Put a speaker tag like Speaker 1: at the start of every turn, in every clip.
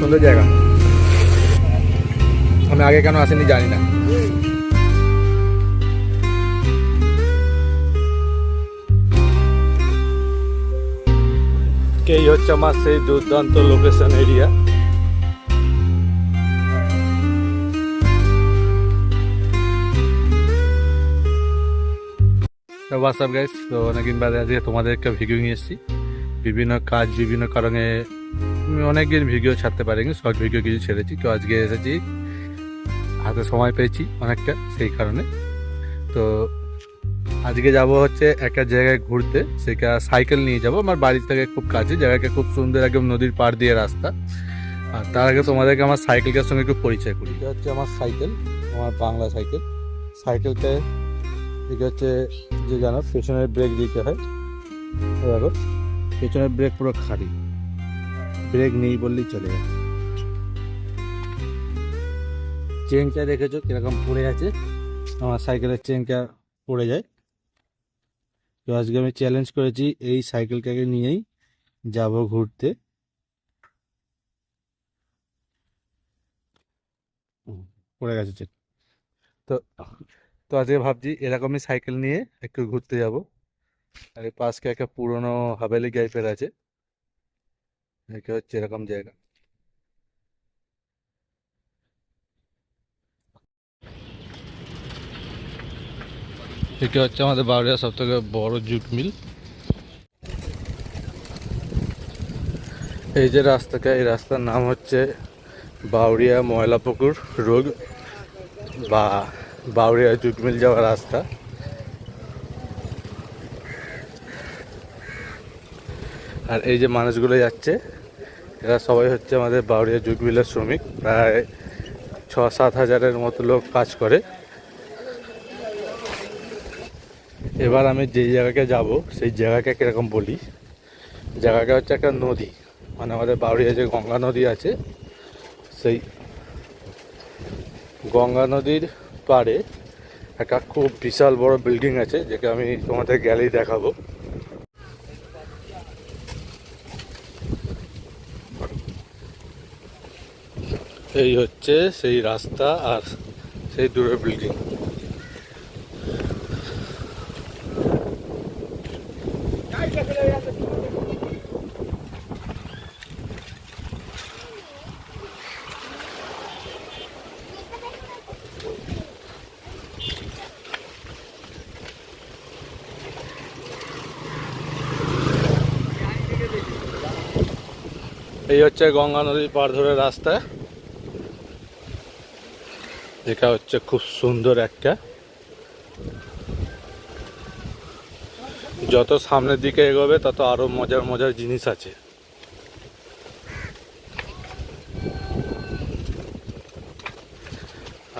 Speaker 1: সুন্দর জায়গা। আমি আগে কেন আসিনি জানি না। এই হচ্ছে আমার সেই দুর্দান্ত লোকেশন এরিয়া। হোয়াটসঅ্যাপ গাইস, তো অনেকদিন বাদে আজকে তোমাদেরকে ভিডিও নিয়ে এসেছি। বিভিন্ন কাজ, বিভিন্ন কারণে অনেকদিন ভিডিও ছাড়তে পারিনি, শর্ট ভিডিও কিছু ছেড়েছি। তো আজকে এসেছি, হাতে সময় পেয়েছি অনেকটা, সেই কারণে। তো আজকে যাব হচ্ছে একটা জায়গায় ঘুরতে, সেটা সাইকেল নিয়ে যাব। আমার বাড়ি থেকে খুব কাছে, জায়গাটা খুব সুন্দর, একদম নদীর পাড় দিয়ে রাস্তা। আর তার আগে তোমাদেরকে আমার সাইকেলটার সঙ্গে একটু পরিচয় করি। এটা হচ্ছে আমার সাইকেল, আমার বাংলা সাইকেল। সাইকেলটা এটা হচ্ছে যে জানো পেছনের ব্রেক দিতে হয়, দেখো পেছনের ব্রেক পুরো খালি, ব্রেক নেই বললেই চলে যায়। চেনটা দেখেছো কিরকম পড়ে আছে, আমার সাইকেলের চেনটা পড়ে যায়। তো আজকে আমি চ্যালেঞ্জ করেছি এই সাইকেলটাকে নিয়েই যাব ঘুরতে। পড়ে গেছে চেন। তো তো আজকে ভাবছি এরকমই সাইকেল নিয়ে একটু ঘুরতে যাব। আর এই পাশে একটা পুরনো হাভেলি টাইপের আছে, এটা হচ্ছে এরকম জায়গা। এটা হচ্ছে আমাদের বাউরিয়া সব থেকে বড় জুট মিল। এই যে রাস্তাটা, এই রাস্তার নাম হচ্ছে বাউরিয়া ময়লাপুকুর রোড বা বাউরিয়া জুট মিল যাওয়ার রাস্তা। আর এই যে মানুষগুলো যাচ্ছে, এরা সবাই হচ্ছে আমাদের বাউরিয়া জুট মিলের শ্রমিক। প্রায় 6-7 হাজারের মতো লোক কাজ করে। এবার আমি যেই জায়গাকে যাব সেই জায়গাকে কীরকম বলি। জায়গাটা হচ্ছে একটা নদী, মানে আমাদের বাউরিয়া যে গঙ্গা নদী আছে, সেই গঙ্গা নদীর পাড়ে একটা খুব বিশাল বড় বিল্ডিং আছে, যেটা আমি তোমাদের গেলেই দেখাবো। এই হচ্ছে সেই রাস্তা আর সেই দূরের বিল্ডিং। এই হচ্ছে গঙ্গা নদীর পাড় ধরে রাস্তা। এটা হচ্ছে খুব সুন্দর একটা, যত সামনের দিকে এগোবে তত আরো মজার মজার জিনিস আছে।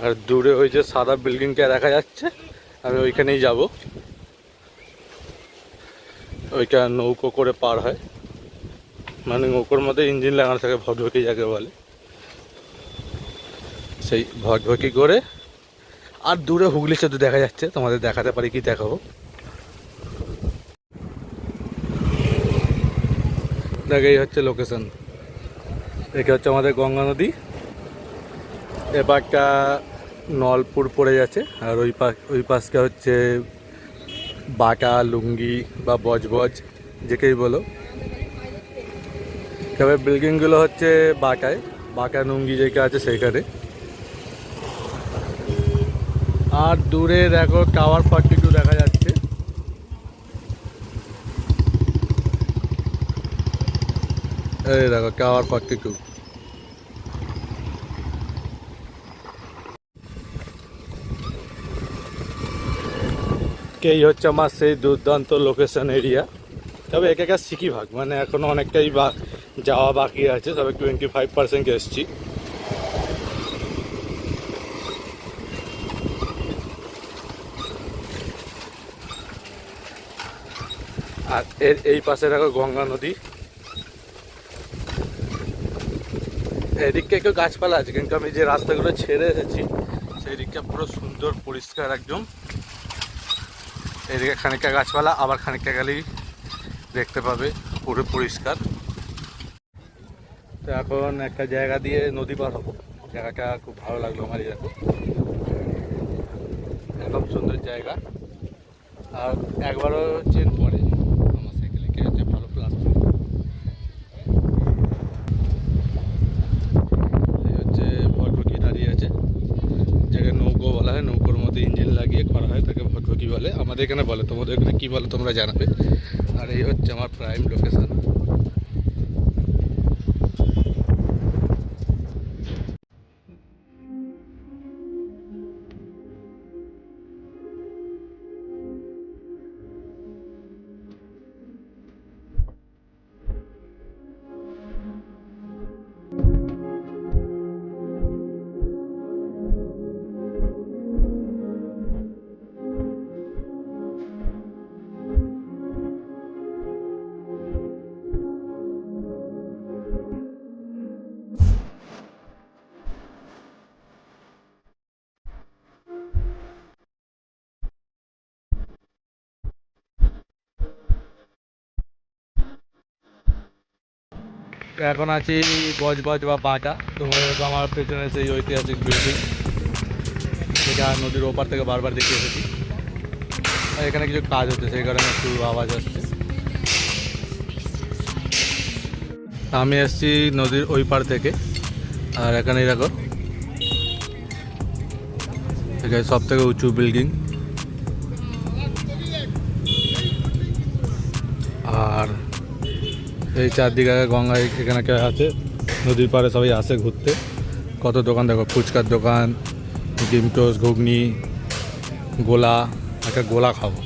Speaker 1: আর দূরে ওই যে সাদা বিল্ডিংটা দেখা যাচ্ছে, আমি ওইখানেই যাব। ওইটা নৌকো করে পার হয়, মানে নৌকোর মধ্যে ইঞ্জিন লাগানো থাকে, ভটভটি যাকে বলে, সেই ভটভটি করে। আর দূরে হুগলি সেতু দেখা যাচ্ছে, তোমাদের দেখাতে পারি কি দেখাবো। দেখ, এই হচ্ছে লোকেশন। এটা হচ্ছে আমাদের গঙ্গা নদী। এবারটা নলপুর পড়ে যাচ্ছে, আর ওই পাশটা হচ্ছে বাটা লুঙ্গি বা বজবজ যেকেই বলো। তবে বিল্ডিংগুলো হচ্ছে বাটায়, বাটা লুঙ্গি যেটা আছে সেইখানে। আর দূরে দেখো টাওয়ার 42 দেখা যাচ্ছে। এই দেখো টাওয়ার 42। এই হচ্ছে আমার সেই দুর্দান্ত লোকেশন এরিয়া। তবে একা সিকি ভাগ, মানে এখনো অনেকটাই যাওয়া বাকি আছে, তবে 25% এসছি। আর এই পাশে দেখো গঙ্গা নদী। এদিকটা একটু গাছপালা আছে, কিন্তু আমি যে রাস্তাগুলো ছেড়ে এসেছি সেই দিকটা পুরো সুন্দর পরিষ্কার একদম। এদিকে খানিকটা গাছপালা, আবার খানিকটা গেলেই দেখতে পাবে পুরো পরিষ্কার। তো এখন একটা জায়গা দিয়ে নদী পার হবো। জায়গাটা খুব ভালো লাগলো আমার, দেখো একদম সুন্দর জায়গা। আর একবারও চেন পড়ে আমার সাইকেলে, কে হচ্ছে ভালো প্লাস্টিক। এই হচ্ছে ভটভটি দাঁড়িয়ে আছে, যাকে নৌকো বলা হয়। নৌকোর মধ্যে ইঞ্জিন লাগিয়ে করা হয়, তাকে ভটভটি বলে। আমাদের এখানে বলে, তোমাদের এখানে কী বলে তোমরা জানাবে। আর এই হচ্ছে আমার প্রাইম লোকেশন। এখন আছি বজবজ বা বাঁটা। তোমাদের আমার পেছনে সেই ঐতিহাসিক বিল্ডিং, যেটা নদীর ওপার থেকে বারবার দেখে এসেছি। আর এখানে কিছু কাজ হচ্ছে, সেই কারণে একটু আওয়াজ আসছে। আমি এসেছি নদীর ওই পার থেকে। আর এখানেই দেখো, এখানে সব থেকে উঁচু বিল্ডিং। আর এই চারদিকে গঙ্গা এখানে কে আছে, নদীর পাড়ে সবাই আসে ঘুরতে। কত দোকান দেখো, ফুচকার দোকান, ডিম টোস্ট, ঘুগনি, গোলা। একটা গোলা খাবো।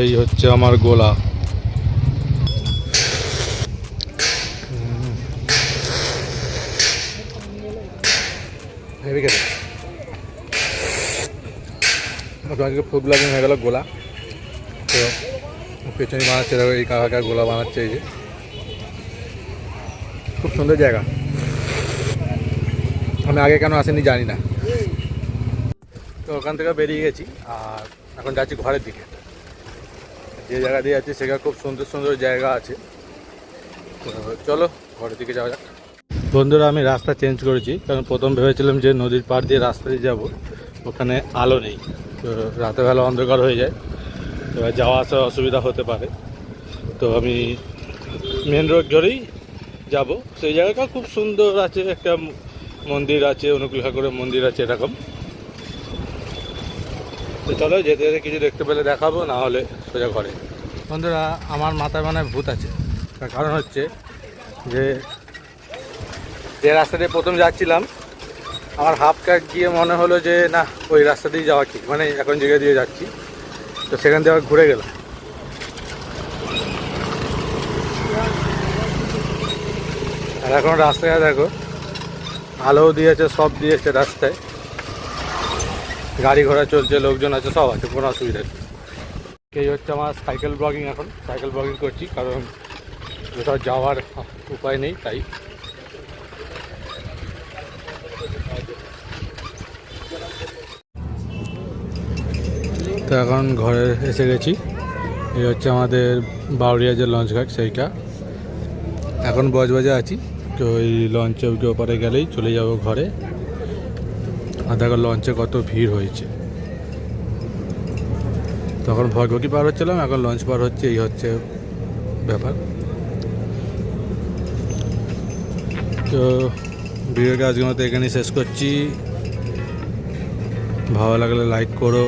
Speaker 1: এই হচ্ছে আমার গোলা। হেভি খেতে। আজকে ফুড ব্লগিং হয়ে গেল গোলা। তো পেছনে বানাচ্ছে, এই কাকা গোলা বানাচ্ছে। এই যে খুব সুন্দর জায়গা, আমি আগে কেন আসেনি জানি না। তো ওখান থেকে বেরিয়ে গেছি, আর এখন যাচ্ছি ঘরের দিকে। যে জায়গা দিয়ে যাচ্ছি সেখানে খুব সুন্দর সুন্দর জায়গা আছে। তো চলো ঘরের দিকে যাওয়া যাক। বন্ধুরা, আমি রাস্তা চেঞ্জ করেছি, কারণ প্রথম ভেবেছিলাম যে নদীর পাড় দিয়ে রাস্তা দিয়ে যাবো, ওখানে আলো নেই। তো রাতেরবেলা অন্ধকার হয়ে যায়, এবার যাওয়া আসা অসুবিধা হতে পারে। তো আমি মেন রোড ধরেই যাব। সেই জায়গাটা খুব সুন্দর আছে, একটা মন্দির আছে, অনুকূল ঠাকুরের মন্দির আছে এরকম। তো চলো যেতে যেতে কিছু দেখতে পেলে দেখাবো, না হলে সোজা ঘরে। বন্ধুরা, আমার মাথায় মানে ভূত আছে। তার কারণ হচ্ছে যে রাস্তা দিয়ে প্রথম যাচ্ছিলাম, আমার হাফ কাট গিয়ে মনে হলো যে না, ওই রাস্তা দিয়ে যাওয়া ঠিক, মানে এখন জায়গা দিয়ে যাচ্ছি। তো সেখান থেকে আবার ঘুরে গেলাম। আর এখন রাস্তায় দেখো, আলোও দিয়েছে, সব দিয়েছে রাস্তায়, গাড়ি ঘোড়া চলছে, লোকজন আছে, সব আছে, কোনো অসুবিধা নেই। এই হচ্ছে আমার সাইকেল ব্লগিং। এখন সাইকেল ব্লগিং করছি, কারণ কোথাও যাওয়ার উপায় নেই, তাই। তো এখন ঘরে এসে গেছি। এই হচ্ছে আমাদের বাউরিয়া যে লঞ্চ ঘাট, সেইটা। এখন বজবজে আছি। তো এই লঞ্চে ওপারে গেলেই চলে যাব ঘরে। আর দেখো লঞ্চে কত ভিড় হয়েছে। তখন ভটভটি পার হচ্ছিলাম, এখন লঞ্চ পার হচ্ছে। এই হচ্ছে ব্যাপার। তো ভিডিওটা আজকের মতো এখানেই শেষ করছি। ভালো লাগলে লাইক করো।